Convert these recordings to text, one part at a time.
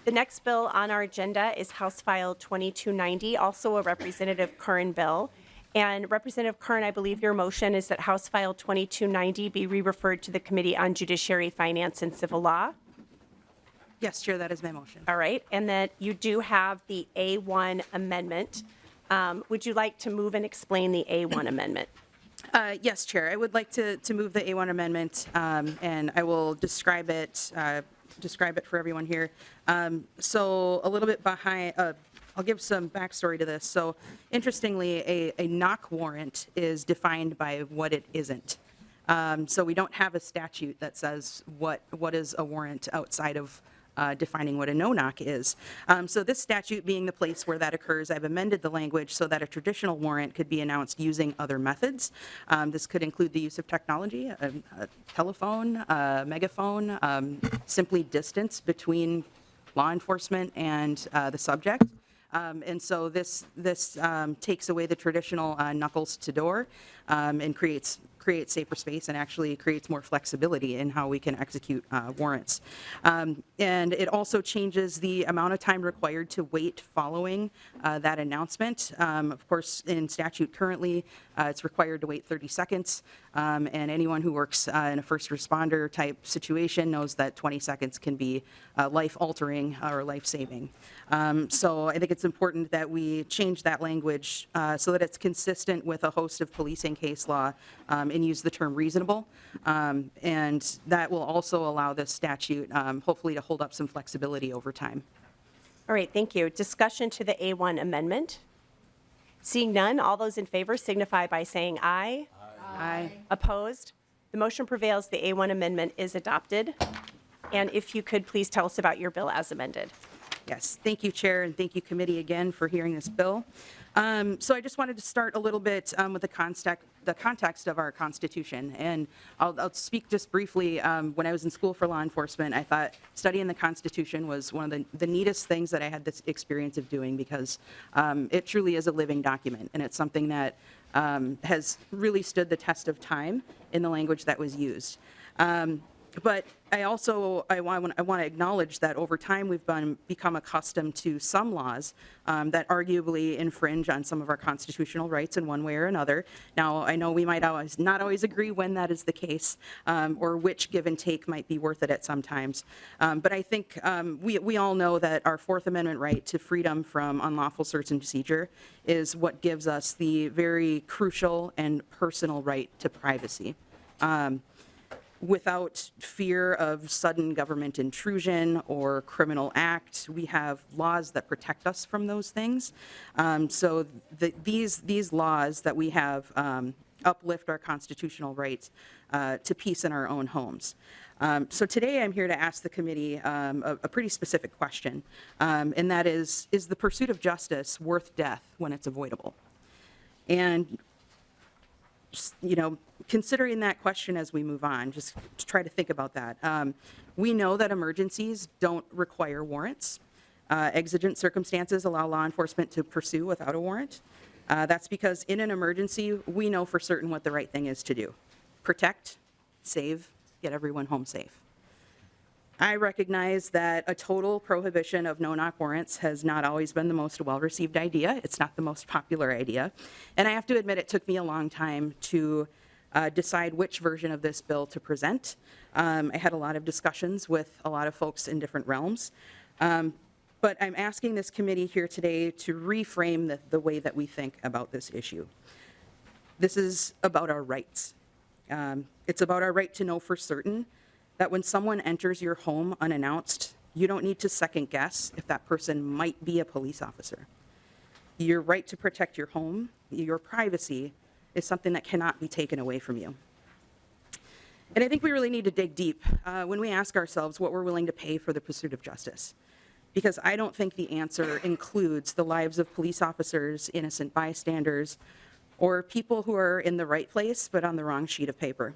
The next bill on our agenda is House File 2290, also a Representative Curran bill. And Representative Curran, I believe your motion is that House File 2290 be re-referred to the Committee on Judiciary, Finance, and Civil Law. Yes, Chair, that is my motion. All right, and that you do have the A1 amendment. Would you like to move and explain the A1 amendment? Yes, Chair, I would like to move the A1 amendment, and I will describe it for everyone here. So a little bit behind, I'll give some backstory to this. So interestingly, a knock warrant is defined by what it isn't. So we don't have a statute that says what is a warrant outside of defining what a no-knock is. So this statute being the place where that occurs, I've amended the language so that a traditional warrant could be announced using other methods. This could include the use of technology, a telephone, a megaphone, simply distance between law enforcement and the subject. And so this takes away the traditional knuckles to door and creates safer space and actually creates more flexibility in how we can execute warrants. And it also changes the amount of time required to wait following that announcement. Of course, in statute currently, it's required to wait 30 seconds. And anyone who works in a first responder type situation knows that 20 seconds can be life-altering or life-saving. So I think it's important that we change that language so that it's consistent with a host of policing case law and use the term reasonable. And that will also allow this statute hopefully to hold up some flexibility over time. All right, thank you. Discussion to the A1 amendment. Seeing none, all those in favor signify by saying aye. Aye. Opposed? The motion prevails. The A1 amendment is adopted. And if you could please tell us about your bill as amended. Yes, thank you, Chair, and thank you, Committee, again for hearing this bill. So I just wanted to start a little bit with the context of our Constitution, and I'll speak just briefly. When I was in school for law enforcement, I thought studying the Constitution was one of the neatest things that I had this experience of doing because it truly is a living document, and it's something that has really stood the test of time in the language that was used. But I want to acknowledge that over time we've become accustomed to some laws that arguably infringe on some of our constitutional rights in one way or another. Now, I know we might not always agree when that is the case or which give and take might be worth it at some times. But I think we all know that our Fourth Amendment right to freedom from unlawful search and seizure is what gives us the very crucial and personal right to privacy. Without fear of sudden government intrusion or criminal act, we have laws that protect us from those things. So these laws that we have uplift our constitutional rights to peace in our own homes. So today I'm here to ask the committee a pretty specific question, and that is the pursuit of justice worth death when it's avoidable? And considering that question as we move on, just to try to think about that. We know that emergencies don't require warrants. Exigent circumstances allow law enforcement to pursue without a warrant. That's because in an emergency, we know for certain what the right thing is to do. Protect, save, get everyone home safe. I recognize that a total prohibition of no-knock warrants has not always been the most well-received idea. It's not the most popular idea. And I have to admit it took me a long time to decide which version of this bill to present. I had a lot of discussions with a lot of folks in different realms. But I'm asking this committee here today to reframe the way that we think about this issue. This is about our rights. It's about our right to know for certain that when someone enters your home unannounced, you don't need to second guess if that person might be a police officer. Your right to protect your home, your privacy, is something that cannot be taken away from you. And I think we really need to dig deep when we ask ourselves what we're willing to pay for the pursuit of justice. Because I don't think the answer includes the lives of police officers, innocent bystanders, or people who are in the right place but on the wrong sheet of paper.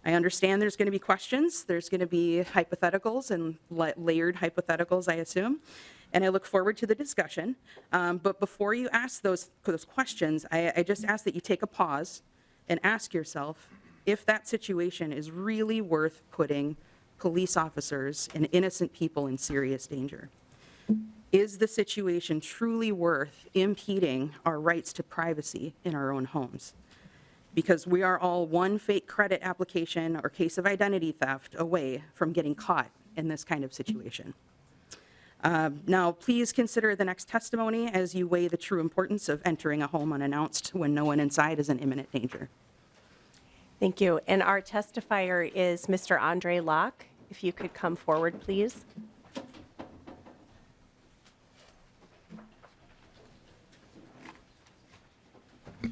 I understand there's going to be questions, there's going to be hypotheticals and layered hypotheticals, I assume, and I look forward to the discussion. But before you ask those questions, I just ask that you take a pause and ask yourself if that situation is really worth putting police officers, and innocent people in serious danger. Is the situation truly worth impeding our rights to privacy in our own homes? Because we are all one fake credit application or case of identity theft away from getting caught in this kind of situation. Now, please consider the next testimony as you weigh the true importance of entering a home unannounced when no one inside is in imminent danger. Thank you. And our testifier is Mr. Andre Locke. If you could come forward, please.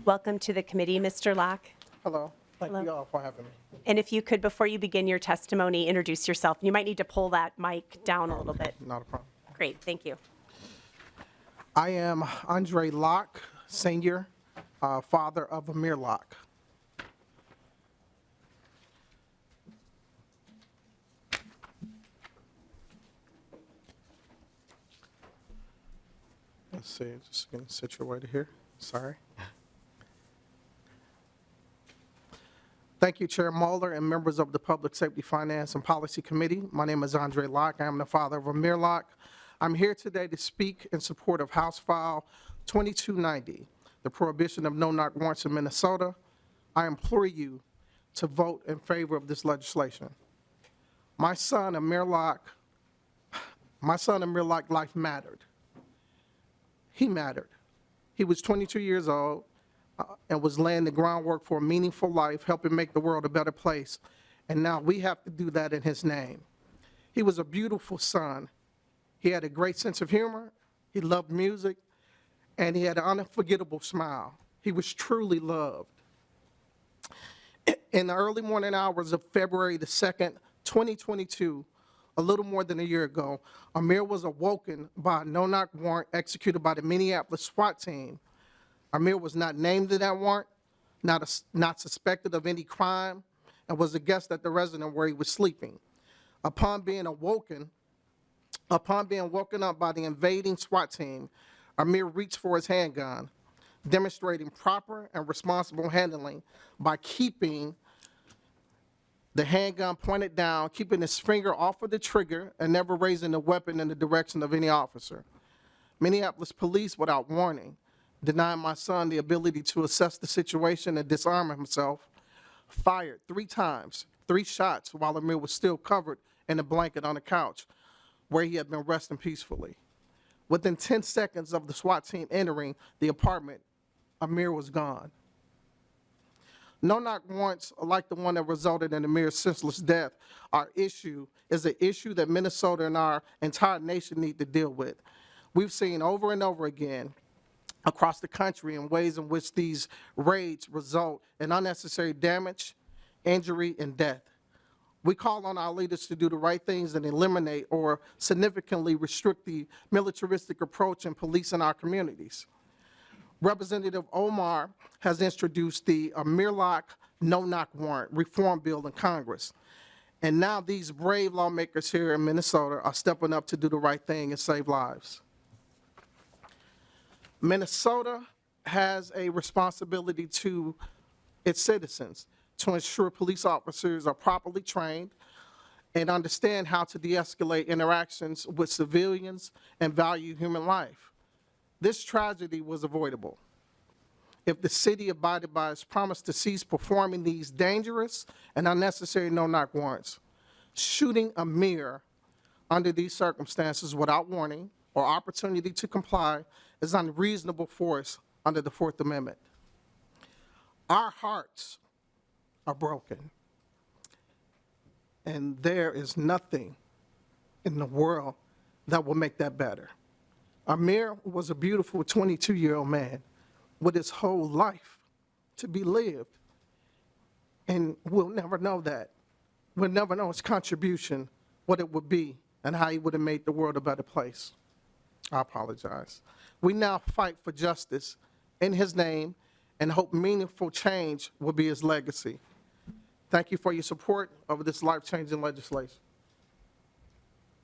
Welcome to the committee, Mr. Locke. Hello. Thank Hello. you all for having me. And if you could, before you begin your testimony, introduce yourself. You might need to pull that mic down a little bit. Not a problem. Great, thank you. I am Andre Locke, Sr., father of Amir Locke. Let's see, just getting situated here. Sorry. Thank you, Chair Mueller and members of the Public Safety, Finance, and Policy Committee. My name is Andre Locke. I am the father of Amir Locke. I'm here today to speak in support of House File 2290, the prohibition of no-knock warrants in Minnesota. I implore you to vote in favor of this legislation. My son, Amir Locke, life mattered. He mattered. He was 22 years old. And was laying the groundwork for a meaningful life, helping make the world a better place. And now we have to do that in his name. He was a beautiful son. He had a great sense of humor. He loved music. And he had an unforgettable smile. He was truly loved. In the early morning hours of February the 2nd, 2022, a little more than a year ago, Amir was awoken by a no-knock warrant executed by the Minneapolis SWAT team. Amir was not named in that warrant, not suspected of any crime, and was a guest at the residence where he was sleeping. Upon being woken up by the invading SWAT team, Amir reached for his handgun, demonstrating proper and responsible handling by keeping the handgun pointed down, keeping his finger off of the trigger, and never raising the weapon in the direction of any officer. Minneapolis police, without warning, denied my son the ability to assess the situation and disarm himself, fired 3 times, 3 shots while Amir was still covered in a blanket on a couch where he had been resting peacefully. Within 10 seconds of the SWAT team entering the apartment, Amir was gone. No-knock warrants, like the one that resulted in Amir's senseless death, is an issue that Minnesota and our entire nation need to deal with. We've seen over and over again across the country in ways in which these raids result in unnecessary damage, injury, and death. We call on our leaders to do the right things and eliminate or significantly restrict the militaristic approach in policing our communities. Representative Omar has introduced the Amir Locke no-knock warrant reform bill in Congress. And now these brave lawmakers here in Minnesota are stepping up to do the right thing and save lives. Minnesota has a responsibility to its citizens to ensure police officers are properly trained and understand how to de-escalate interactions with civilians and value human life. This tragedy was avoidable if the city abided by its promise to cease performing these dangerous and unnecessary no-knock warrants. Shooting Amir under these circumstances without warning or opportunity to comply is unreasonable force under the Fourth Amendment. Our hearts are broken, and there is nothing in the world that will make that better. Amir was a beautiful 22-year-old man with his whole life to be lived, and we'll never know that. We'll never know his contribution, what it would be, and how he would have made the world a better place. I apologize. We now fight for justice in his name and hope meaningful change will be his legacy. Thank you for your support of this life-changing legislation.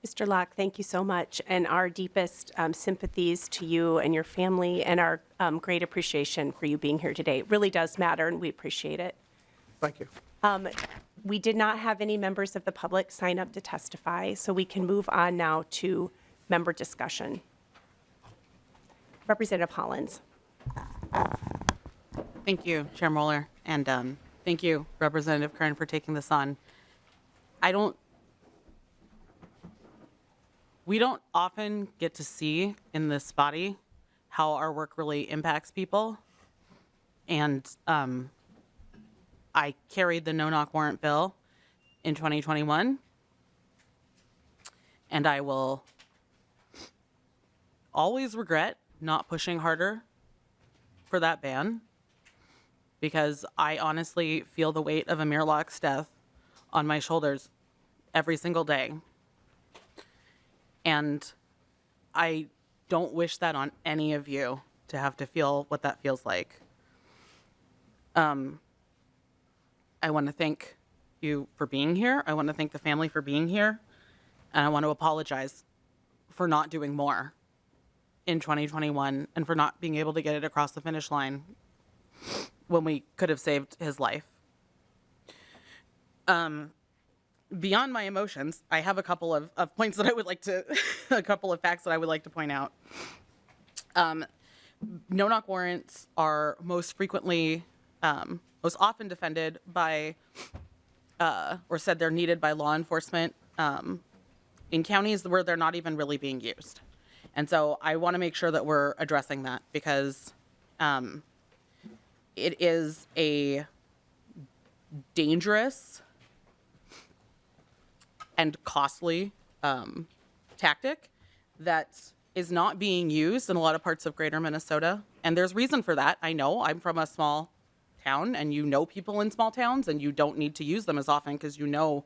Mr. Locke, thank you so much, and our deepest sympathies to you and your family, and our great appreciation for you being here today. It really does matter, and we appreciate it. Thank you. We did not have any members of the public sign up to testify, so we can move on now to member discussion. Representative Hollins. Thank you, Chair Moeller, and thank you, Representative Kern, for taking this on. We don't often get to see in this body how our work really impacts people, and I carried the no-knock warrant bill in 2021, and I will always regret not pushing harder for that ban, because I honestly feel the weight of Amir Locke's death on my shoulders every single day. And I don't wish that on any of you, to have to feel what that feels like. I want to thank you for being here. I want to thank the family for being here. And I want to apologize for not doing more in 2021 and for not being able to get it across the finish line when we could have saved his life. Beyond my emotions, I have a couple of points that I would like to, a couple of facts that I would like to point out. No-knock warrants are most frequently, most often defended by, or said they're needed by law enforcement in counties where they're not even really being used. And so I want to make sure that we're addressing that, because it is a dangerous and costly tactic that is not being used in a lot of parts of greater Minnesota. And there's reason for that. I know I'm from a small town, and you know people in small towns, and you don't need to use them as often because you know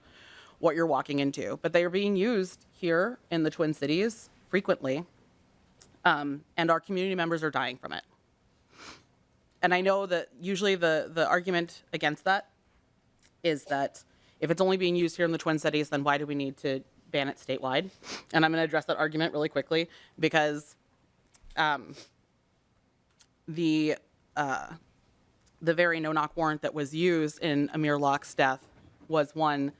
what you're walking into. But they are being used here in the Twin Cities frequently, and our community members are dying from it. And I know that usually the argument against that is that if it's only being used here in the Twin Cities, then why do we need to ban it statewide? And I'm going to address that argument really quickly, because the very no-knock warrant that was used in Amir Locke's death was one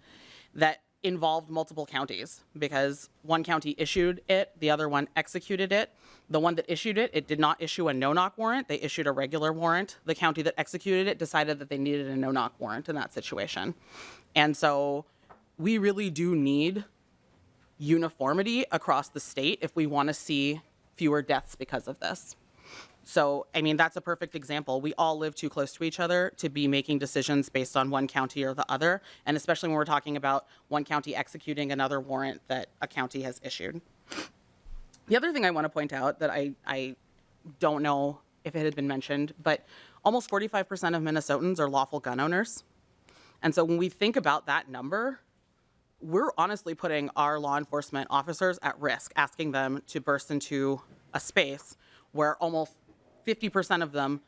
that involved multiple counties, because one county issued it, the other one executed it. The one that issued it, it did not issue a no-knock warrant. They issued a regular warrant. The county that executed it decided that they needed a no-knock warrant in that situation. And so we really do need uniformity across the state if we want to see fewer deaths because of this. So, I mean, that's a perfect example. We all live too close to each other to be making decisions based on one county or the other, and especially when we're talking about one county executing another warrant that a county has issued. The other thing I want to point out that I don't know if it had been mentioned, but almost 45% of Minnesotans are lawful gun owners. And so when we think about that number, we're honestly putting our law enforcement officers at risk, asking them to burst into a space where almost 50% of them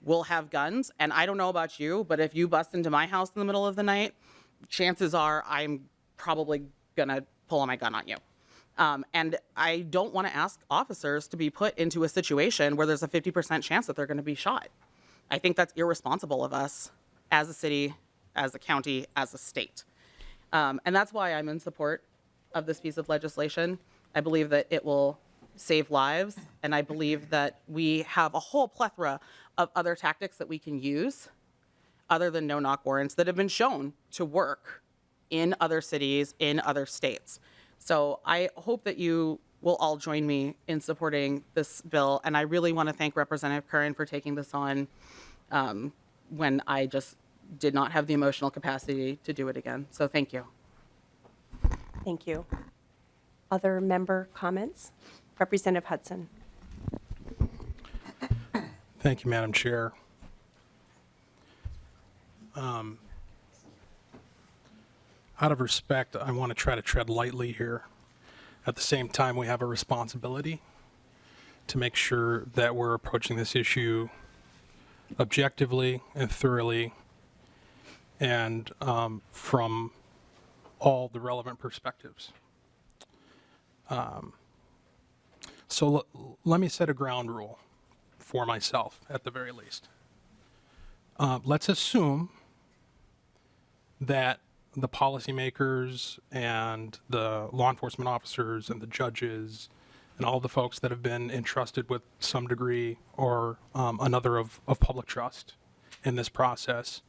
will have guns. And I don't know about you, but if you bust into my house in the middle of the night, chances are I'm probably going to pull my gun on you. And I don't want to ask officers to be put into a situation where there's a 50% chance that they're going to be shot. I think that's irresponsible of us as a city, as a county, as a state. And that's why I'm in support of this piece of legislation. I believe that it will save lives, and I believe that we have a whole plethora of other tactics that we can use other than no-knock warrants that have been shown to work in other cities, in other states. So I hope that you will all join me in supporting this bill, and I really want to thank Representative Curran for taking this on when I just did not have the emotional capacity to do it again. So thank you. Thank you. Other member comments? Representative Hudson. Thank you, Madam Chair. Out of respect, I want to try to tread lightly here. At the same time, we have a responsibility to make sure that we're approaching this issue objectively and thoroughly, and from all the relevant perspectives. So let me set a ground rule for myself, at the very least. Let's assume that the policymakers and the law enforcement officers and the judges and all the folks that have been entrusted with some degree or another of public trust in this process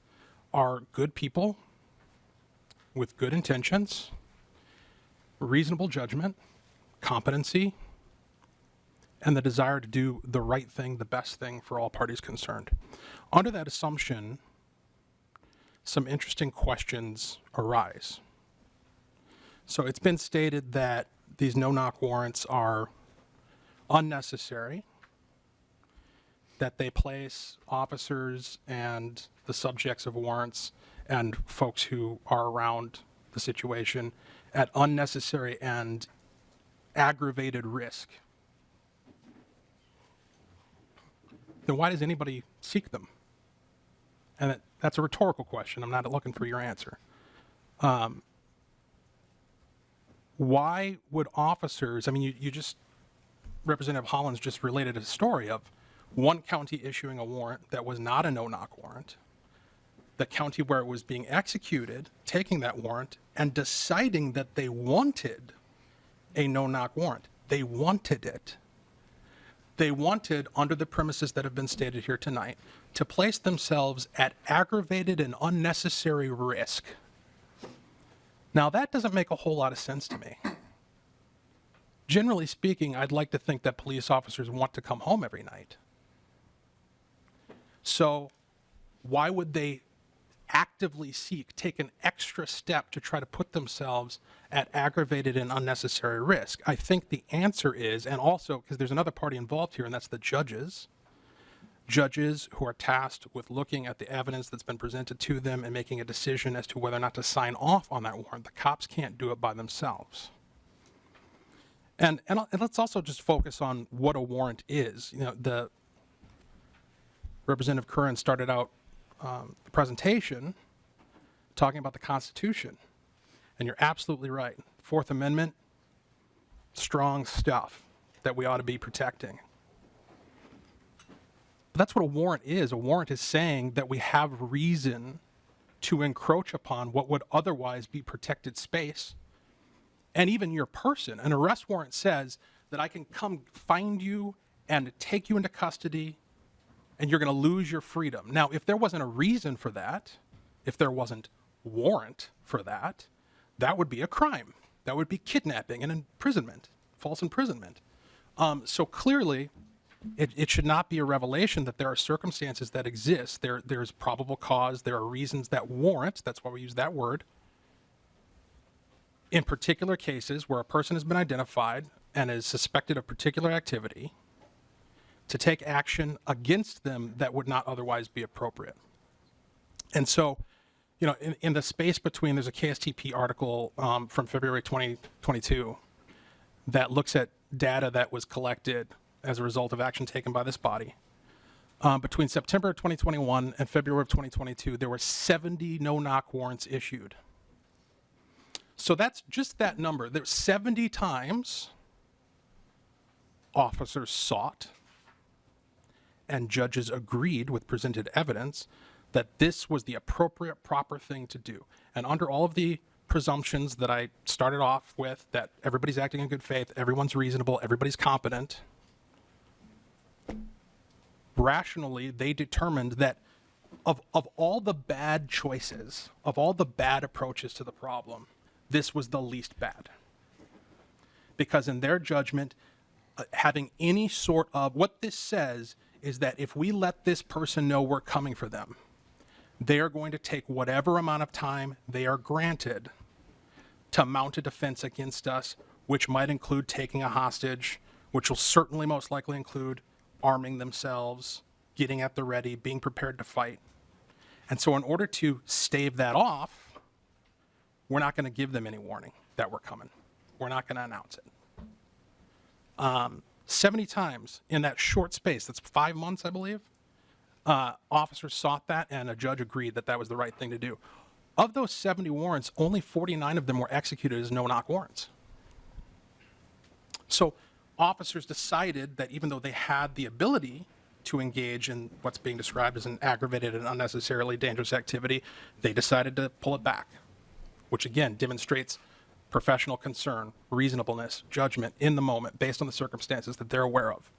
are good people with good intentions, reasonable judgment, competency, and the desire to do the right thing, the best thing for all parties concerned. Under that assumption, some interesting questions arise. So it's been stated that these no-knock warrants are unnecessary, that they place officers and the subjects of warrants and folks who are around the situation at unnecessary and aggravated risk. Then why does anybody seek them? And that's a rhetorical question. I'm not looking for your answer. Why would officers, I mean, you just, Representative Hollins just related a story of one county issuing a warrant that was not a no-knock warrant, the county where it was being executed, taking that warrant and deciding that they wanted a no-knock warrant. They wanted it. They wanted, under the premises that have been stated here tonight, to place themselves at aggravated and unnecessary risk. Now, that doesn't make a whole lot of sense to me. Generally speaking, I'd like to think that police officers want to come home every night. So why would they actively take an extra step to try to put themselves at aggravated and unnecessary risk? I think the answer is, and also because there's another party involved here, and that's the judges. Judges who are tasked with looking at the evidence that's been presented to them and making a decision as to whether or not to sign off on that warrant. The cops can't do it by themselves. And let's also just focus on what a warrant is. You know, the Representative Curran started out the presentation talking about the Constitution. And you're absolutely right. Fourth Amendment, strong stuff that we ought to be protecting. But that's what a warrant is. A warrant is saying that we have reason to encroach upon what would otherwise be protected space and even your person. An arrest warrant says that I can come find you and take you into custody and you're going to lose your freedom. Now, if there wasn't a reason for that, if there wasn't warrant for that, that would be a crime. That would be kidnapping and imprisonment, false imprisonment. So clearly, it should not be a revelation that there are circumstances that exist. There's probable cause. There are reasons that warrant, that's why we use that word, in particular cases where a person has been identified and is suspected of particular activity, to take action against them that would not otherwise be appropriate. And so, you know, in the space between, there's a KSTP article from February 2022 that looks at data that was collected as a result of action taken by this body. Between September of 2021 and February of 2022, there were 70 no-knock warrants issued. So that's just that number. There's 70 times officers sought and judges agreed with presented evidence that this was the appropriate, proper thing to do. And under all of the presumptions that I started off with, that everybody's acting in good faith, everyone's reasonable, everybody's competent, rationally, they determined that of all the bad choices, of all the bad approaches to the problem, this was the least bad. Because in their judgment, having any sort of, what this says is that if we let this person know we're coming for them, they are going to take whatever amount of time they are granted to mount a defense against us, which might include taking a hostage, which will certainly most likely include arming themselves, getting at the ready, being prepared to fight. And so in order to stave that off, we're not going to give them any warning that we're coming. We're not going to announce it. 70 times in that short space, that's 5 months, I believe, officers sought that and a judge agreed that that was the right thing to do. Of those 70 warrants, only 49 of them were executed as no-knock warrants. So officers decided that even though they had the ability to engage in what's being described as an aggravated and unnecessarily dangerous activity, they decided to pull it back. which again demonstrates professional concern, reasonableness, judgment in the moment based on the circumstances that they're aware of.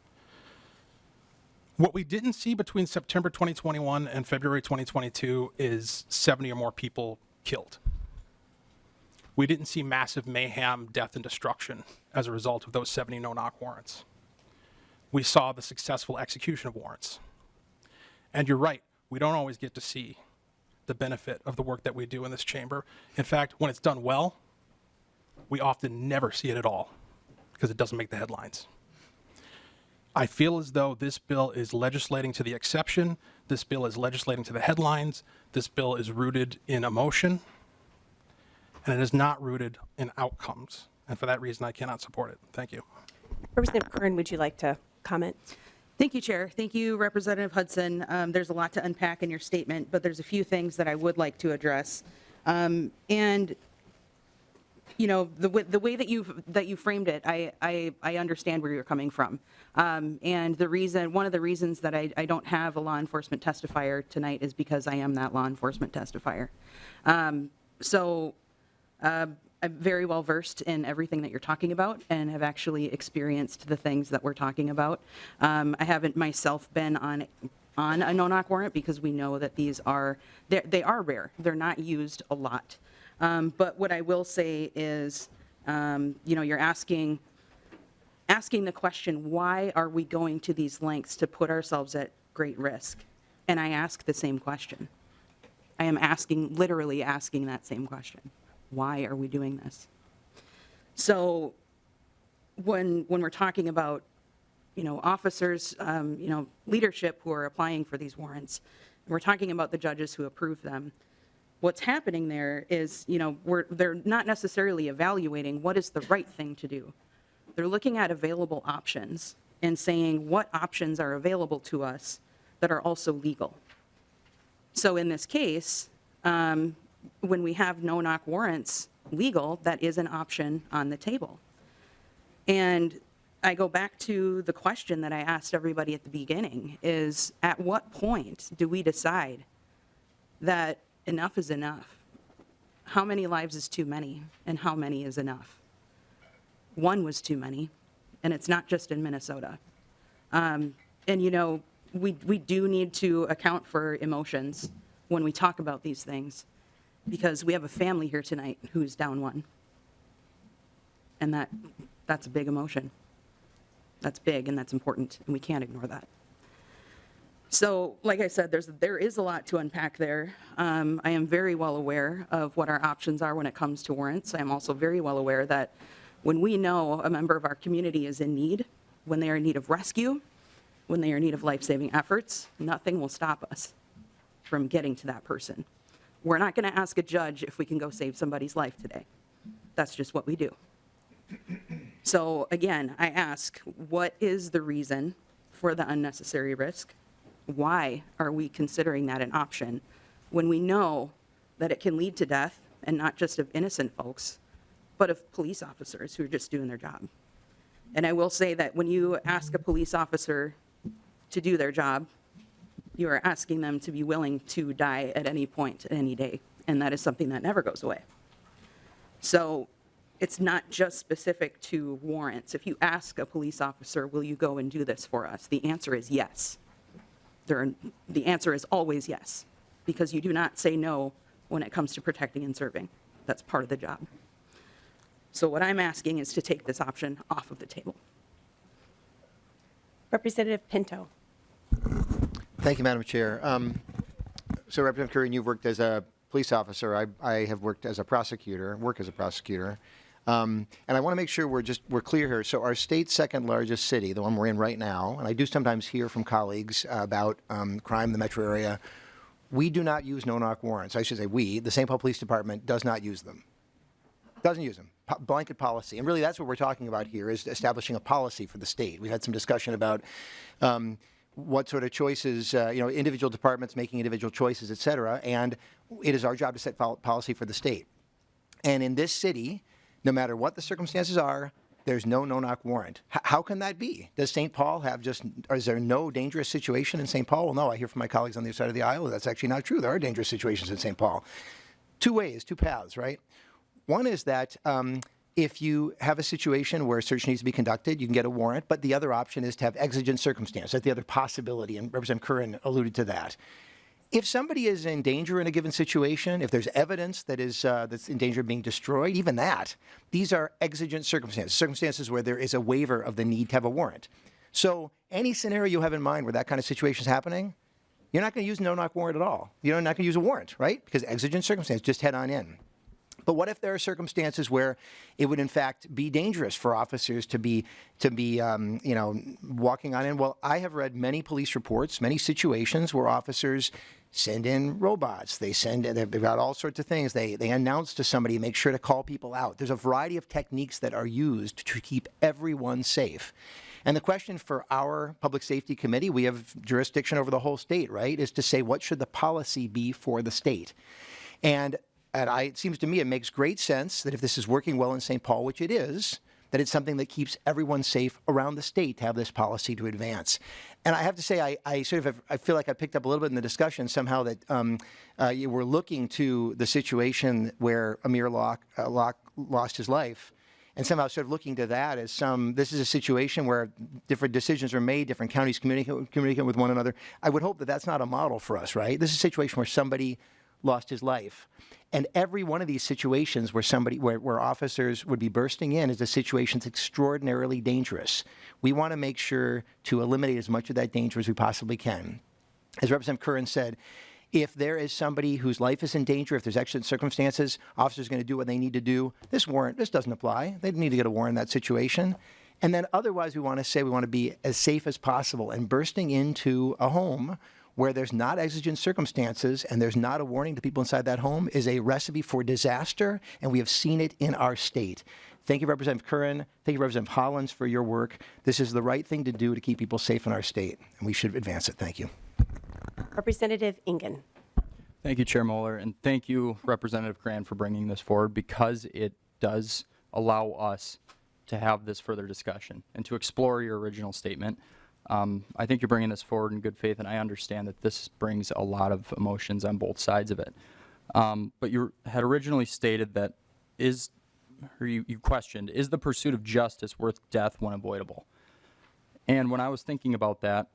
What we didn't see between September 2021 and February 2022 is 70 or more people killed. We didn't see massive mayhem, death, and destruction as a result of those 70 no-knock warrants. We saw the successful execution of warrants. And you're right, we don't always get to see the benefit of the work that we do in this chamber. In fact, when it's done well, we often never see it at all because it doesn't make the headlines. I feel as though this bill is legislating to the exception. This bill is legislating to the headlines. This bill is rooted in emotion, and it is not rooted in outcomes. And for that reason, I cannot support it. Thank you. Representative Kern, would you like to comment? Thank you, Chair. Thank you, Representative Hudson. There's a lot to unpack in your statement, but there's a few things that I would like to address. And you know, the way that you framed it, I understand where you're coming from. And one of the reasons that I don't have a law enforcement testifier tonight is because I am that law enforcement testifier. I'm very well versed in everything that you're talking about and have actually experienced the things that we're talking about. I haven't myself been on a no-knock warrant because we know that they are rare. They're not used a lot. But what I will say is, you know, you're asking the question, why are we going to these lengths to put ourselves at great risk? And I ask the same question. I am literally asking that same question. Why are we doing this? So when we're talking about, you know, officers, you know, leadership who are applying for these warrants, we're talking about the judges who approve them. What's happening there is, you know, they're not necessarily evaluating what is the right thing to do. They're looking at available options and saying what options are available to us that are also legal. So in this case, when we have no-knock warrants legal, that is an option on the table. And I go back to the question that I asked everybody at the beginning is, at what point do we decide that enough is enough? How many lives is too many, and how many is enough? One was too many, and it's not just in Minnesota. And you know, we do need to account for emotions when we talk about these things, because we have a family here tonight who's down one. And that's a big emotion. That's big and that's important, and we can't ignore that. So, like I said, there is a lot to unpack there. I am very well aware of what our options are when it comes to warrants. I am also very well aware that when we know a member of our community is in need, when they are in need of rescue, when they are in need of life-saving efforts, nothing will stop us from getting to that person. We're not going to ask a judge if we can go save somebody's life today. That's just what we do. So again, I ask, what is the reason for the unnecessary risk? Why are we considering that an option when we know that it can lead to death, and not just of innocent folks, but of police officers who are just doing their job? And I will say that when you ask a police officer to do their job, you are asking them to be willing to die at any point, any day, and that is something that never goes away. So it's not just specific to warrants. If you ask a police officer, will you go and do this for us? The answer is yes. The answer is always yes, because you do not say no when it comes to protecting and serving. That's part of the job. So what I'm asking is to take this option off of the table. Representative Pinto. Thank you, Madam Chair. So Representative Curran, you've worked as a police officer. I have worked as a prosecutor, and I want to make sure we're clear here. So our state's second largest city, the one we're in right now, and I do sometimes hear from colleagues about crime in the metro area, we do not use no-knock warrants. I should say we, the St. Paul Police Department does not use them. Doesn't use them. Blanket policy. And really that's what we're talking about here, is establishing a policy for the state. We had some discussion about what sort of choices, individual departments making individual choices, et cetera, and it is our job to set policy for the state. And in this city, no matter what the circumstances are, there's no-knock warrant. How can that be? Does St. Paul is there no dangerous situation in St. Paul? Well, no, I hear from my colleagues on the other side of the aisle that's actually not true. There are dangerous situations in St. Paul. two ways, two paths, right? One is that if you have a situation where a search needs to be conducted, you can get a warrant, but the other option is to have exigent circumstance. That's the other possibility, and Representative Curran alluded to that. If somebody is in danger in a given situation, if there's evidence that is that's in danger of being destroyed, even that, these are exigent circumstances, circumstances where there is a waiver of the need to have a warrant. So any scenario you have in mind where that kind of situation is happening, you're not going to use a no-knock warrant at all. You're not going to use a warrant, right? Because exigent circumstance, just head on in. But what if there are circumstances where it would, in fact, be dangerous for officers to be walking on in? Well, I have read many police reports, many situations where officers send in robots. They've got all sorts of things. They announce to somebody, make sure to call people out. There's a variety of techniques that are used to keep everyone safe. And the question for our Public Safety Committee, we have jurisdiction over the whole state, right, is to say what should the policy be for the state? And it seems to me it makes great sense that if this is working well in St. Paul, which it is, that it's something that keeps everyone safe around the state to have this policy to advance. And I have to say, I feel like I picked up a little bit in the discussion somehow that you were looking to the situation where Amir Locke lost his life, and somehow sort of looking to that as this is a situation where different decisions are made, different counties communicate with one another. I would hope that that's not a model for us, right? This is a situation where somebody lost his life. And every one of these situations where officers would be bursting in is a situation that's extraordinarily dangerous. We want to make sure to eliminate as much of that danger as we possibly can. As Representative Curran said, if there is somebody whose life is in danger, if there's exigent circumstances, officers are going to do what they need to do. This doesn't apply. They need to get a warrant in that situation. And then otherwise, we want to be as safe as possible. And bursting into a home where there's not exigent circumstances and there's not a warning to people inside that home is a recipe for disaster, and we have seen it in our state. Thank you, Representative Curran. Thank you, Representative Hollins, for your work. This is the right thing to do to keep people safe in our state, and we should advance it. Thank you. Representative Ingen. Thank you, Chair Moeller, and thank you, Representative Grant, for bringing this forward, because it does allow us to have this further discussion and to explore your original statement. I think you're bringing this forward in good faith, and I understand that this brings a lot of emotions on both sides of it. But you had originally stated that you questioned, is the pursuit of justice worth death when avoidable? And when I was thinking about that,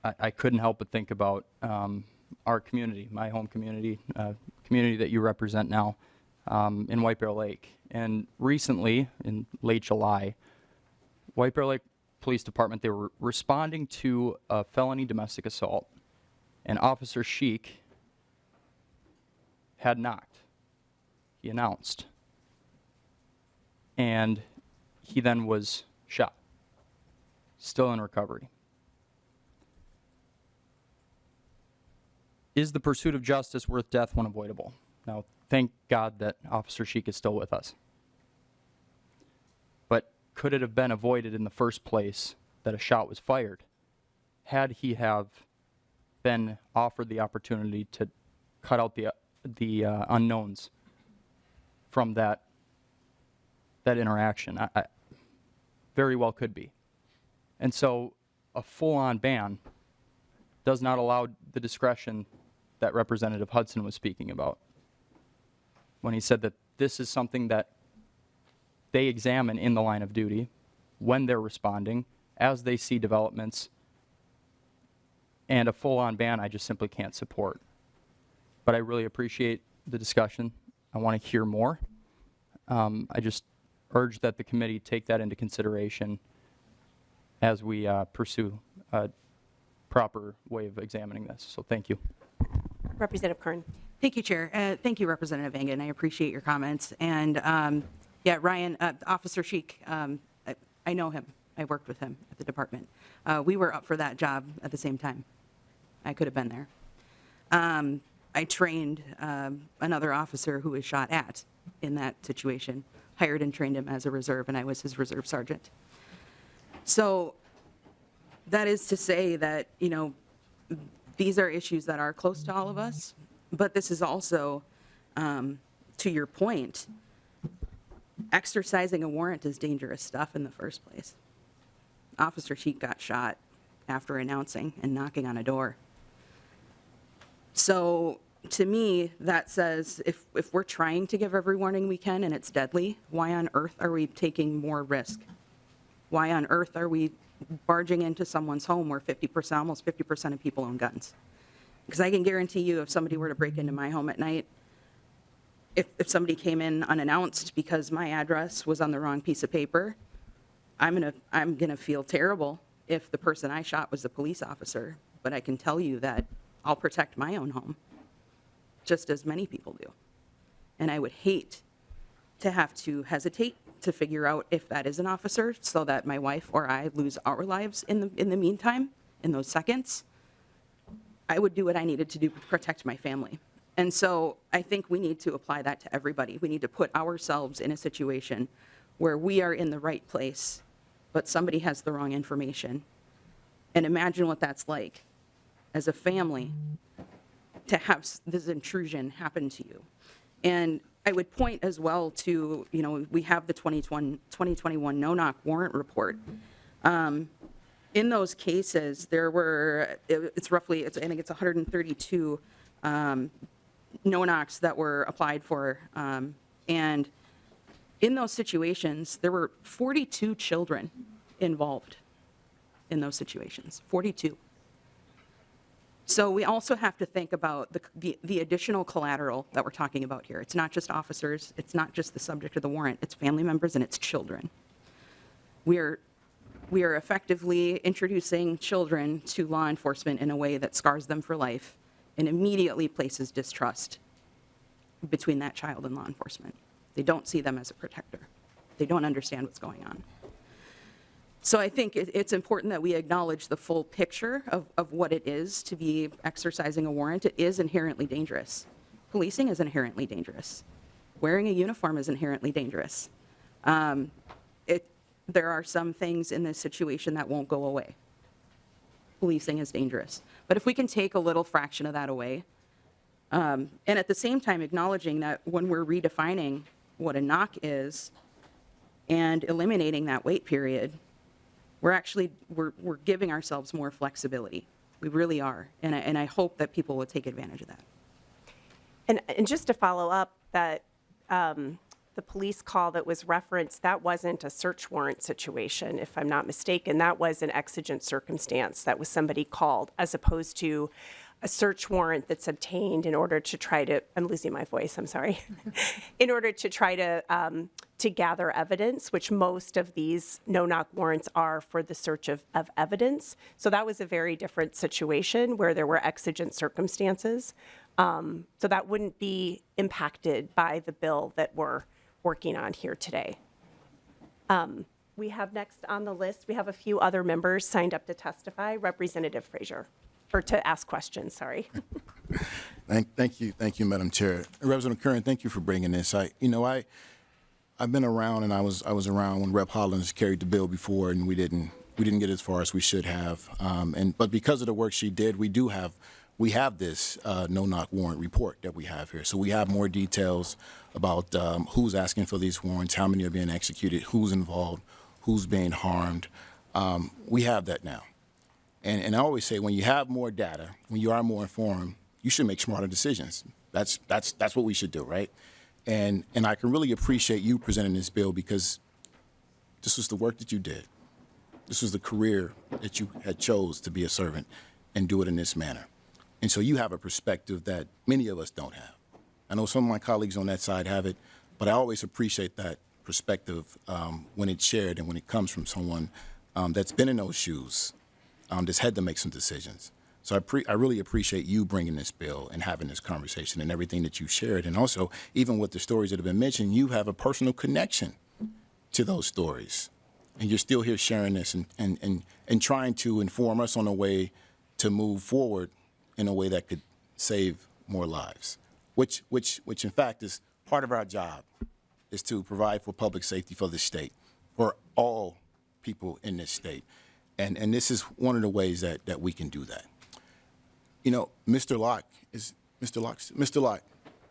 I couldn't help but think about our community, my home community, community that you represent now in White Bear Lake. And recently, in late July, White Bear Lake Police Department, they were responding to a felony domestic assault, and Officer Sheik had knocked. He announced. And he then was shot, still in recovery. Is the pursuit of justice worth death when avoidable? Now, thank God that Officer Sheik is still with us. But could it have been avoided in the first place that a shot was fired had he have been offered the opportunity to cut out the unknowns from that interaction? I very well could be. And so a full-on ban does not allow the discretion that Representative Hudson was speaking about when he said that this is something that they examine in the line of duty when they're responding, as they see developments, and a full-on ban I just simply can't support. But I really appreciate the discussion. I want to hear more. I just urge that the committee take that into consideration as we pursue a proper way of examining this. So thank you. Representative Kern. Thank you, Chair. Thank you, Representative Engen. I appreciate your comments. And yeah, Ryan, Officer Sheik, I know him. I worked with him at the department. We were up for that job at the same time. I could have been there. I trained another officer who was shot at in that situation, hired and trained him as a reserve, and I was his reserve sergeant. So that is to say that, you know, these are issues that are close to all of us, but this is also, to your point, exercising a warrant is dangerous stuff in the first place. Officer Sheik got shot after announcing and knocking on a door. So to me, that says if we're trying to give every warning we can and it's deadly, why on earth are we taking more risk? Why on earth are we barging into someone's home where 50%, almost 50% of people own guns? Because I can guarantee you, if somebody were to break into my home at night, if somebody came in unannounced because my address was on the wrong piece of paper, I'm gonna feel terrible if the person I shot was a police officer. But I can tell you that I'll protect my own home, just as many people do. And I would hate to have to hesitate to figure out if that is an officer so that my wife or I lose our lives in the meantime, in those seconds. I would do what I needed to do to protect my family. And so I think we need to apply that to everybody. We need to put ourselves in a situation where we are in the right place, but somebody has the wrong information. And imagine what that's like as a family to have this intrusion happen to you. And I would point as well to, we have the 2021 no-knock warrant report. In those cases, there were, I think it's 132 no-knocks that were applied for. And in those situations, there were 42 children involved in those situations, 42. So we also have to think about the additional collateral that we're talking about here. It's not just officers, it's not just the subject of the warrant, it's family members and it's children. We are effectively introducing children to law enforcement in a way that scars them for life and immediately places distrust between that child and law enforcement. They don't see them as a protector. They don't understand what's going on. So I think it's important that we acknowledge the full picture of what it is to be exercising a warrant. It is inherently dangerous. Policing is inherently dangerous. Wearing a uniform is inherently dangerous. There are some things in this situation that won't go away. Policing is dangerous. But if we can take a little fraction of that away, and at the same time acknowledging that when we're redefining what a knock is and eliminating that wait period, we're giving ourselves more flexibility. We really are. And I hope that people will take advantage of that. And just to follow up, that the police call that was referenced, that wasn't a search warrant situation, if I'm not mistaken. That was an exigent circumstance. That was somebody called, as opposed to a search warrant that's obtained in order to try to, I'm losing my voice, I'm sorry, in order to try to gather evidence, which most of these no-knock warrants are for the search of evidence. So that was a very different situation where there were exigent circumstances. So that wouldn't be impacted by the bill that we're working on here today. We have next on the list, we have a few other members signed up to testify. Representative Frazier, or to ask questions, sorry. Thank you, Madam Chair. Representative Curran, thank you for bringing this. I've been around, and I was around when Rep. Hollins carried the bill before, and we didn't get as far as we should have. But because of the work she did, we have this no-knock warrant report that we have here. So we have more details about who's asking for these warrants, how many are being executed, who's involved, who's being harmed. We have that now. And I always say, when you have more data, when you are more informed, you should make smarter decisions. That's what we should do, right? And I can really appreciate you presenting this bill, because this was the work that you did. This was the career that you had chose to be a servant and do it in this manner. And so you have a perspective that many of us don't have. I know some of my colleagues on that side have it, but I always appreciate that perspective when it's shared and when it comes from someone that's been in those shoes, that's had to make some decisions. So I really appreciate you bringing this bill and having this conversation and everything that you shared. And also, even with the stories that have been mentioned, you have a personal connection to those stories. And you're still here sharing this and trying to inform us on a way to move forward in a way that could save more lives, which in fact is part of our job, is to provide for public safety for the state, for all people in this state. And this is one of the ways that we can do that. Mr. Locke,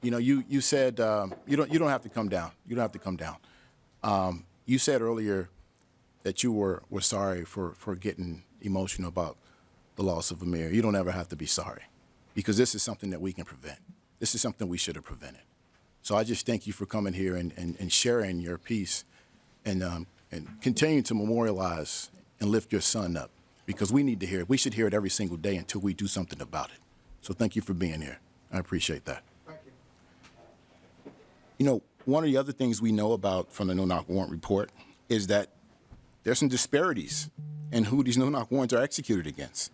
you said you don't have to come down. You don't have to come down. You said earlier that you were sorry for getting emotional about the loss of Amir. You don't ever have to be sorry, because this is something that we can prevent. this is something we should have prevented. So I just thank you for coming here and sharing your piece and continue to memorialize and lift your son up, because we need to hear it. We should hear it every single day until we do something about it. So thank you for being here. I appreciate that. Thank you. You know, one of the other things we know about from the no-knock warrant report is that there's some disparities in who these no-knock warrants are executed against.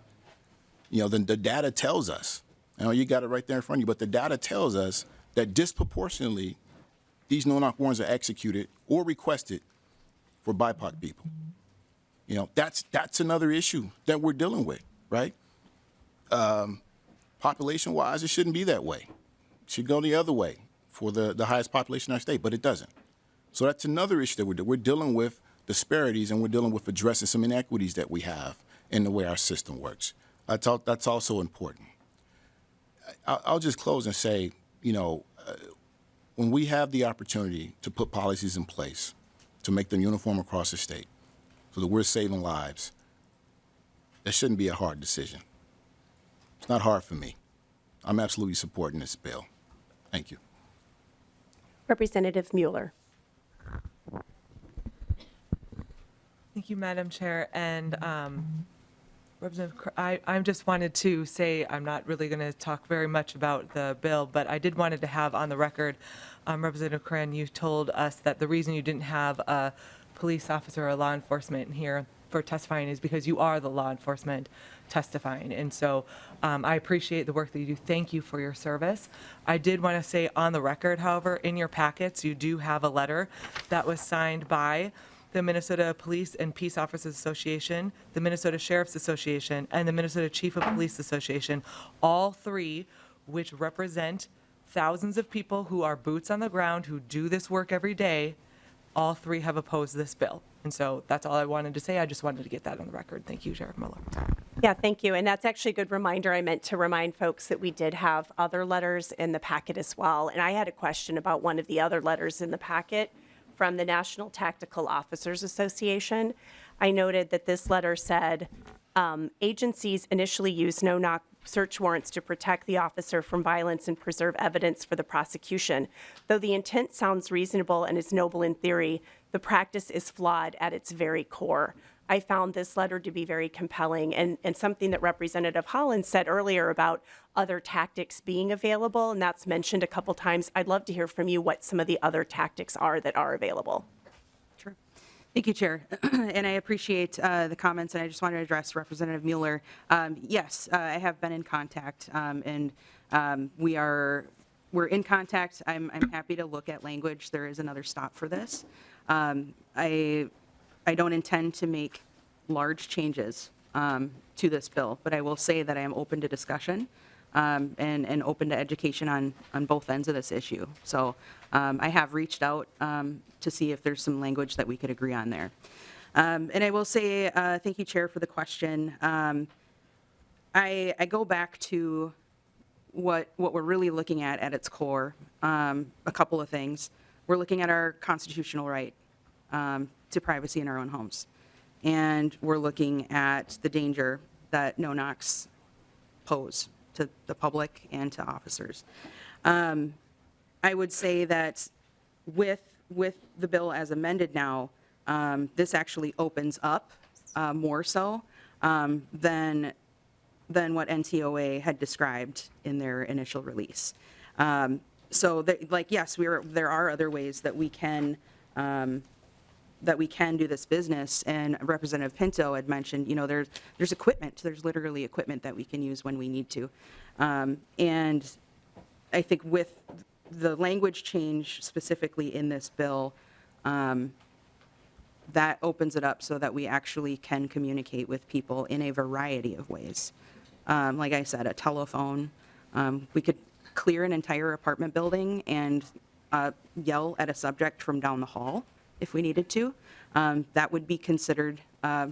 You know, the data tells us, I know you got it right there in front of you, but the data tells us that disproportionately these no-knock warrants are executed or requested for BIPOC people. You know, that's another issue that we're dealing with, right? Population-wise, it shouldn't be that way. It should go the other way for the highest population in our state, but it doesn't. So that's another issue that we're dealing with disparities, and we're dealing with addressing some inequities that we have in the way our system works. That's also important. I'll just close and say, you know, when we have the opportunity to put policies in place to make them uniform across the state so that we're saving lives, that shouldn't be a hard decision. It's not hard for me. I'm absolutely supporting this bill. Thank you. Representative Mueller. Thank you, Madam Chair. And Representative, I just wanted to say I'm not really going to talk very much about the bill, but I did wanted to have on the record, Representative Curran, you told us that the reason you didn't have a police officer or law enforcement here for testifying is because you are the law enforcement testifying. And so I appreciate the work that you do. Thank you for your service. I did want to say on the record, however, in your packets, you do have a letter that was signed by the Minnesota Police and Peace Officers Association, the Minnesota Sheriff's Association, and the Minnesota Chief of Police Association, all three which represent thousands of people who are boots on the ground, who do this work every day. All three have opposed this bill. And so that's all I wanted to say. I just wanted to get that on the record. Thank you, Sheriff Mueller. Yeah, thank you. And that's actually a good reminder. I meant to remind folks that we did have other letters in the packet as well. And I had a question about one of the other letters in the packet from the National Tactical Officers Association. I noted that this letter said, agencies initially use no-knock search warrants to protect the officer from violence and preserve evidence for the prosecution. Though the intent sounds reasonable and is noble in theory, the practice is flawed at its very core. I found this letter to be very compelling, and something that Representative Hollins said earlier about other tactics being available, and that's mentioned a couple times. I'd love to hear from you what some of the other tactics are that are available. Sure. Thank you, Chair. And I appreciate the comments, and I just want to address Representative Mueller. Yes, I have been in contact, and we're in contact. I'm happy to look at language. There is another stop for this. I don't intend to make large changes to this bill, but I will say that I am open to discussion and open to education on both ends of this issue. So I have reached out to see if there's some language that we could agree on there. And I will say, thank you, Chair, for the question. I go back to what we're really looking at its core, a couple of things. We're looking at our constitutional right to privacy in our own homes. And we're looking at the danger that no-knocks pose to the public and to officers. I would say that with the bill as amended now, this actually opens up more so than what NTOA had described in their initial release. So, yes, there are other ways that we can do this business. And Representative Pinto had mentioned, there's equipment. There's literally equipment that we can use when we need to. And I think with the language change specifically in this bill, that opens it up so that we actually can communicate with people in a variety of ways. Like I said, a telephone. We could clear an entire apartment building and yell at a subject from down the hall if we needed to. That would be considered a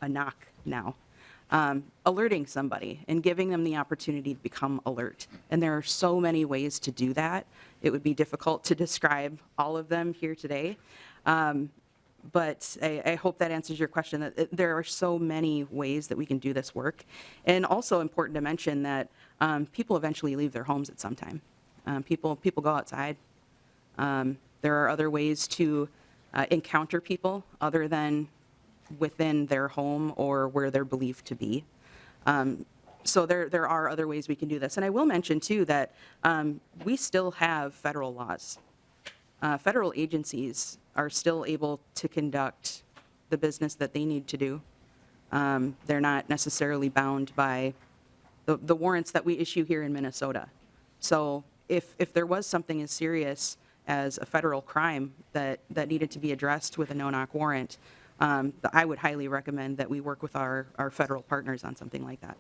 knock now. Alerting somebody and giving them the opportunity to become alert. And there are so many ways to do that. It would be difficult to describe all of them here today. But I hope that answers your question, that there are so many ways that we can do this work. And also important to mention that people eventually leave their homes at some time. People go outside. There are other ways to encounter people other than within their home or where they're believed to be. So there are other ways we can do this. And I will mention, too, that we still have federal laws. Federal agencies are still able to conduct the business that they need to do. They're not necessarily bound by the warrants that we issue here in Minnesota. So if there was something as serious as a federal crime that needed to be addressed with a no-knock warrant, I would highly recommend that we work with our federal partners on something like that.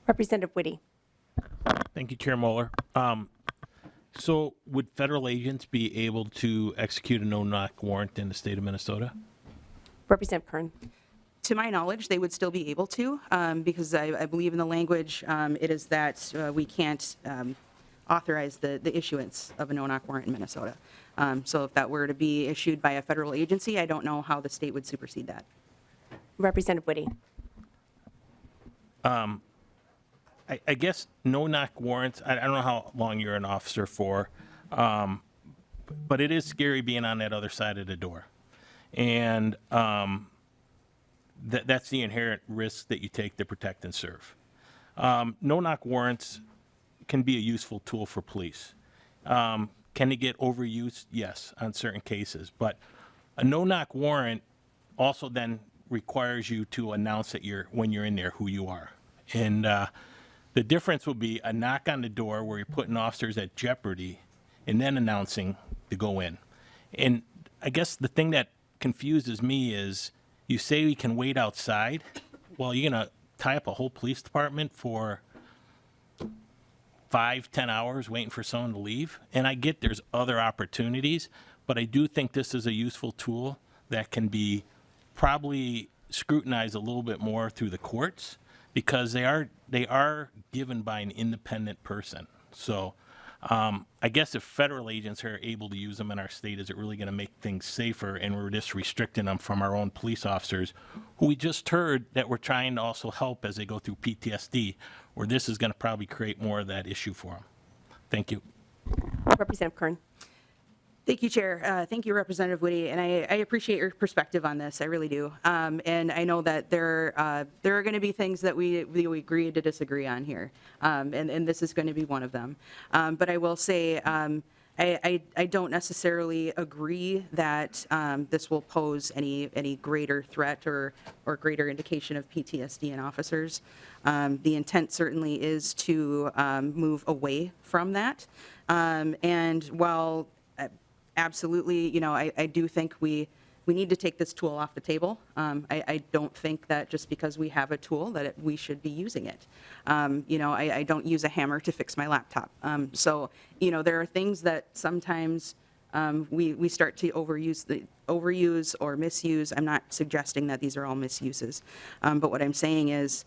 Representative Whitty. Thank you, Chair Moeller. So would federal agents be able to execute a no-knock warrant in the state of Minnesota? Representative Kern. To my knowledge, they would still be able to, because I believe in the language, it is that we can't authorize the issuance of a no-knock warrant in Minnesota. So if that were to be issued by a federal agency, I don't know how the state would supersede that. Representative Whitty. I guess no-knock warrants, I don't know how long you're an officer for, but it is scary being on that other side of the door. And that's the inherent risk that you take to protect and serve. No-knock warrants can be a useful tool for police. Can it get overused? Yes, on certain cases. But a no-knock warrant also then requires you to announce that when you're in there, who you are. And the difference will be a knock on the door where you're putting officers at jeopardy and then announcing to go in. And I guess the thing that confuses me is you say we can wait outside. Well, you're going to tie up a whole police department for 5-10 hours waiting for someone to leave. And I get there's other opportunities, but I do think this is a useful tool that can be probably scrutinized a little bit more through the courts, because they are given by an independent person. So I guess if federal agents are able to use them in our state, is it really going to make things safer, and we're just restricting them from our own police officers, who we just heard that we're trying to also help as they go through PTSD, where this is going to probably create more of that issue for them. Thank you. Representative Kern. Thank you, Chair. Thank you, Representative Whitty, and I appreciate your perspective on this. I really do. And I know that there are going to be things that we agree to disagree on here, and this is going to be one of them. But I will say I don't necessarily agree that this will pose any greater threat or greater indication of PTSD in officers. The intent certainly is to move away from that. And while absolutely, I do think we need to take this tool off the table. I don't think that just because we have a tool that we should be using it. I don't use a hammer to fix my laptop. So, there are things that sometimes we start to overuse or misuse. I'm not suggesting that these are all misuses. But what I'm saying is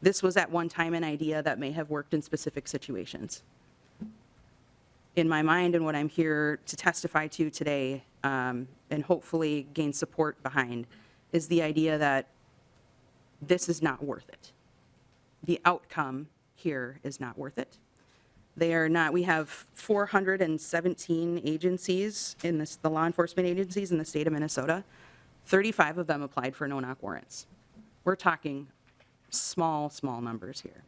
this was at one time an idea that may have worked in specific situations. In my mind, and what I'm here to testify to today, and hopefully gain support behind, is the idea that this is not worth it. The outcome here is not worth it. They are not. We have 417 agencies in the law enforcement agencies in the state of Minnesota. 35 of them applied for no-knock warrants. We're talking small numbers here.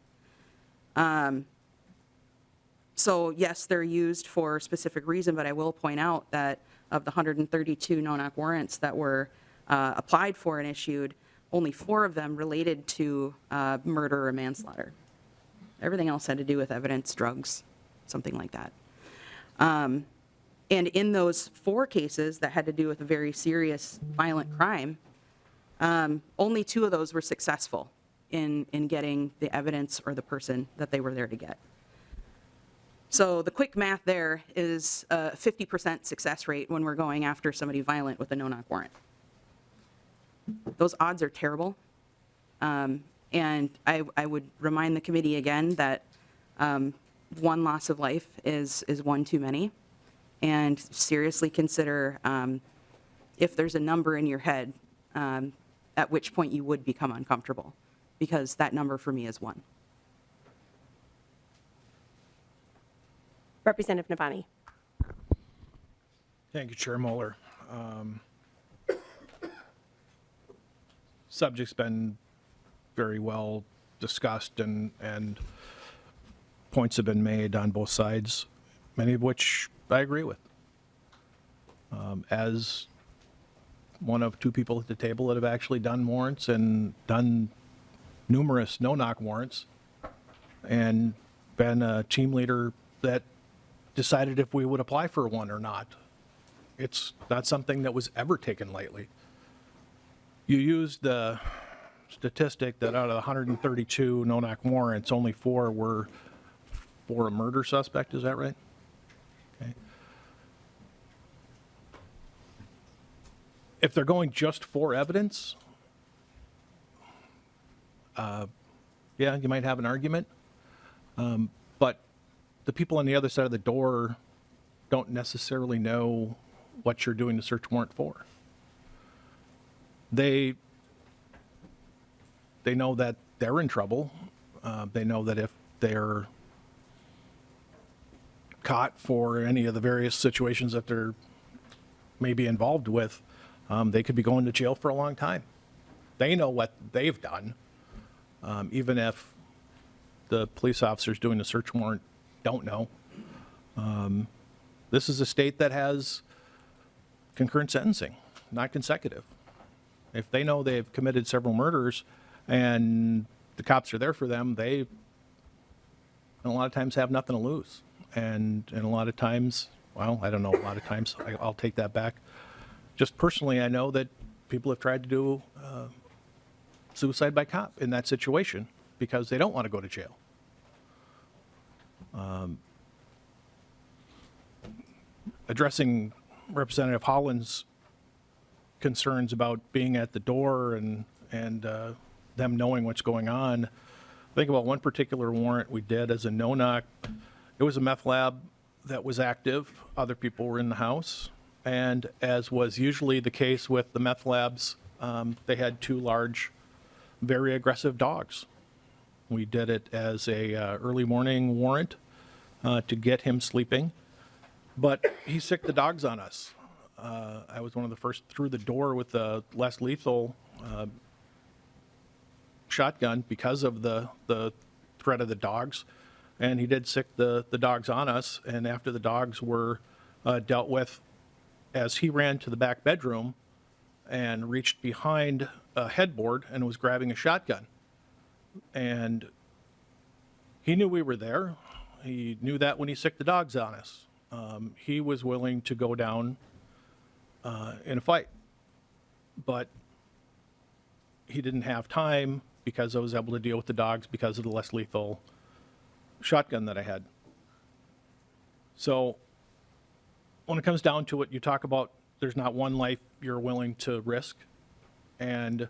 So yes, they're used for a specific reason, but I will point out that of the 132 no-knock warrants that were applied for and issued, only 4 of them related to murder or manslaughter. Everything else had to do with evidence, drugs, something like that. And in those 4 cases that had to do with a very serious violent crime, only 2 of those were successful in getting the evidence or the person that they were there to get. So the quick math there is a 50% success rate when we're going after somebody violent with a no-knock warrant. Those odds are terrible. And I would remind the committee again that one loss of life is one too many. And seriously consider if there's a number in your head at which point you would become uncomfortable, because that number for me is 1. Representative Navani. Thank you, Chair Moeller. Subject's been very well discussed and points have been made on both sides, many of which I agree with. As one of two people at the table that have actually done warrants and done numerous no-knock warrants and been a team leader that decided if we would apply for one or not. It's not something that was ever taken lightly. You used the statistic that out of the 132 no-knock warrants, only 4 were for a murder suspect, is that right? Okay. If they're going just for evidence, yeah, you might have an argument. But the people on the other side of the door don't necessarily know what you're doing the search warrant for. They know that they're in trouble. They know that if they're caught for any of the various situations that they're maybe involved with, they could be going to jail for a long time. They know what they've done, even if the police officers doing the search warrant don't know. This is a state that has concurrent sentencing, not consecutive. If they know they've committed several murders and the cops are there for them, they a lot of times have nothing to lose. And a lot of times, well, I don't know, a lot of times, I'll take that back. Just personally, I know that people have tried to do suicide by cop in that situation because they don't want to go to jail. Addressing Representative Holland's concerns about being at the door and them knowing what's going on, think about one particular warrant we did as a no-knock. It was a meth lab that was active. Other people were in the house. And as was usually the case with the meth labs, they had 2 large, very aggressive dogs. We did it as a early morning warrant to get him sleeping. But he sicked the dogs on us. I was one of the first through the door with the less lethal shotgun because of the threat of the dogs. And he did sick the dogs on us. And after the dogs were dealt with, as he ran to the back bedroom and reached behind a headboard and was grabbing a shotgun. And he knew we were there. He knew that when he sicked the dogs on us. He was willing to go down in a fight. But he didn't have time because I was able to deal with the dogs because of the less lethal shotgun that I had. So when it comes down to it, you talk about there's not one life you're willing to risk. And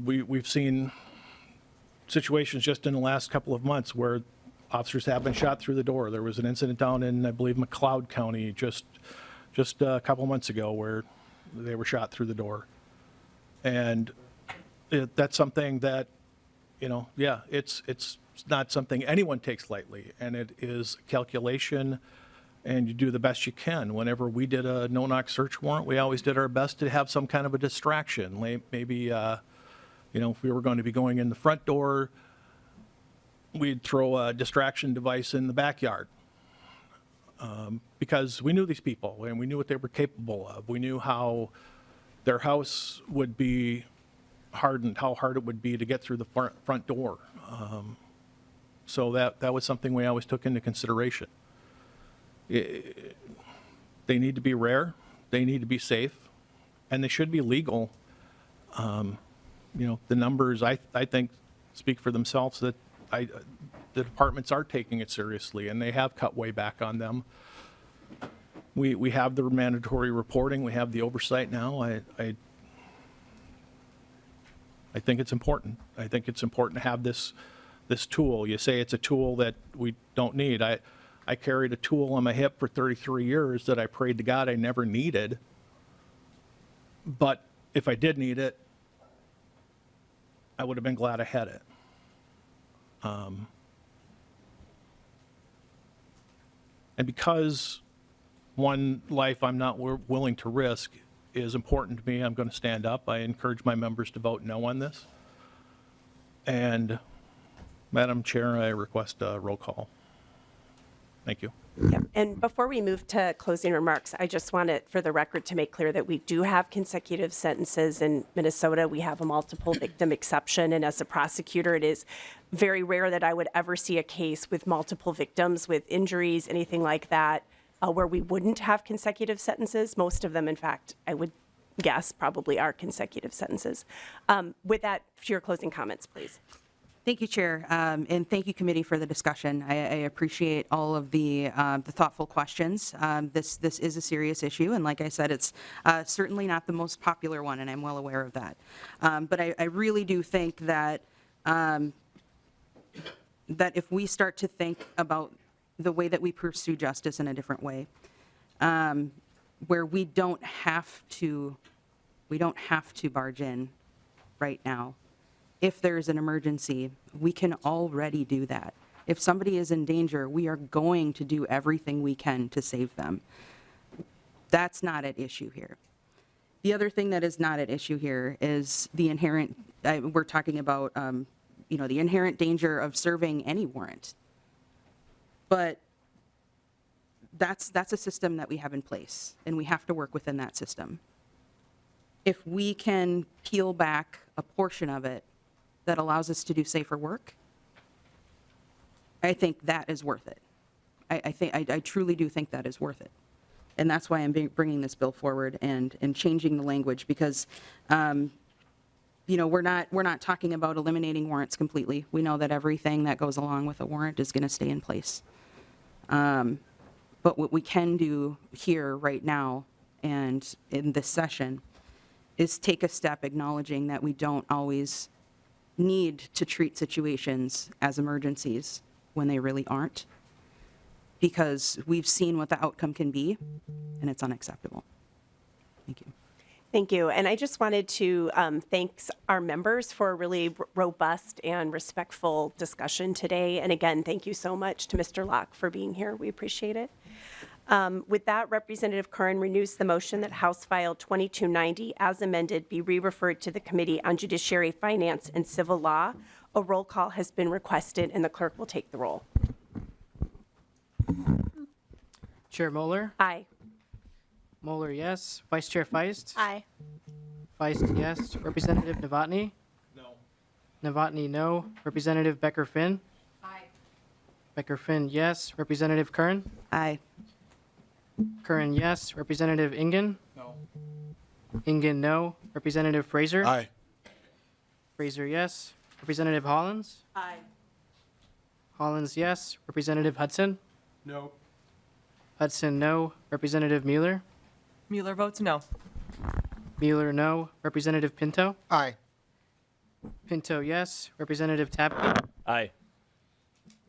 we've seen situations just in the last couple of months where officers have been shot through the door. There was an incident down in, I believe, McLeod County just a couple months ago where they were shot through the door. And that's something that, yeah, it's not something anyone takes lightly, and it is calculation, and you do the best you can. Whenever we did a no-knock search warrant, we always did our best to have some kind of a distraction. Maybe, if we were going to be going in the front door, we'd throw a distraction device in the backyard because we knew these people and we knew what they were capable of. We knew how their house would be hardened, how hard it would be to get through the front door. So that was something we always took into consideration. They need to be rare, they need to be safe, and they should be legal. The numbers, I think, speak for themselves that the departments are taking it seriously, and they have cut way back on them. We have the mandatory reporting, we have the oversight now. I think it's important. I think it's important to have this tool. You say it's a tool that we don't need. I carried a tool on my hip for 33 years that I prayed to God I never needed. But if I did need it, I would have been glad I had it. And because one life I'm not willing to risk is important to me, I'm going to stand up. I encourage my members to vote no on this. And Madam Chair, I request a roll call. Thank you. Yep. And before we move to closing remarks, I just want it for the record to make clear that we do have consecutive sentences in Minnesota. We have a multiple victim exception. And as a prosecutor, it is very rare that I would ever see a case with multiple victims with injuries, anything like that, where we wouldn't have consecutive sentences. Most of them, in fact, I would guess probably are consecutive sentences. With that, to your closing comments, please. Thank you, Chair, and thank you, committee, for the discussion. I appreciate all of the thoughtful questions. This is a serious issue, and like I said, it's certainly not the most popular one, and I'm well aware of that. But I really do think that that if we start to think about the way that we pursue justice in a different way, where we don't have to barge in right now. If there's an emergency, we can already do that. If somebody is in danger, we are going to do everything we can to save them. That's not at issue here. The other thing that is not at issue here is the inherent, we're talking about, the inherent danger of serving any warrant. But that's a system that we have in place, and we have to work within that system. If we can peel back a portion of it that allows us to do safer work, I think that is worth it. I truly do think that is worth it. And that's why I'm bringing this bill forward and changing the language, because we're not talking about eliminating warrants completely. We know that everything that goes along with a warrant is going to stay in place. But what we can do here right now and in this session is take a step acknowledging that we don't always need to treat situations as emergencies when they really aren't, because we've seen what the outcome can be, and it's unacceptable. Thank you. Thank you. And I just wanted to thank our members for a really robust and respectful discussion today. And again, thank you so much to Mr. Locke for being here. We appreciate it. With that, Representative Curran renews the motion that House File 2290, as amended, be re-referred to the Committee on Judiciary, Finance, and Civil Law. A roll call has been requested, and the clerk will take the roll. Chair Moeller? Aye. Moeller, yes. Vice Chair Feist? Aye. Feist, yes. Representative Novotny? No. Novotny, no. Representative Becker-Finn? Aye. Becker-Finn, yes. Representative Kern? Aye. Kern, yes. Representative Ingen? No. Ingen, no. Representative Fraser? Aye. Fraser, yes. Representative Hollins? Aye. Hollins, yes. Representative Hudson? No. Hudson, no. Representative Mueller? Mueller votes no. Mueller, no. Representative Pinto? Aye. Pinto, yes. Representative Tapke? Aye.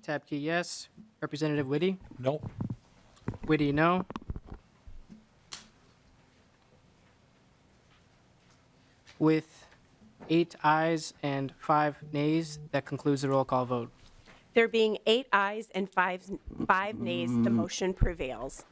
Tapke, yes. Representative Whitty? No. Whitty, no. With 8 ayes and 5 nays, that concludes the roll call vote. There being 8 ayes and 5 nays, the motion prevails.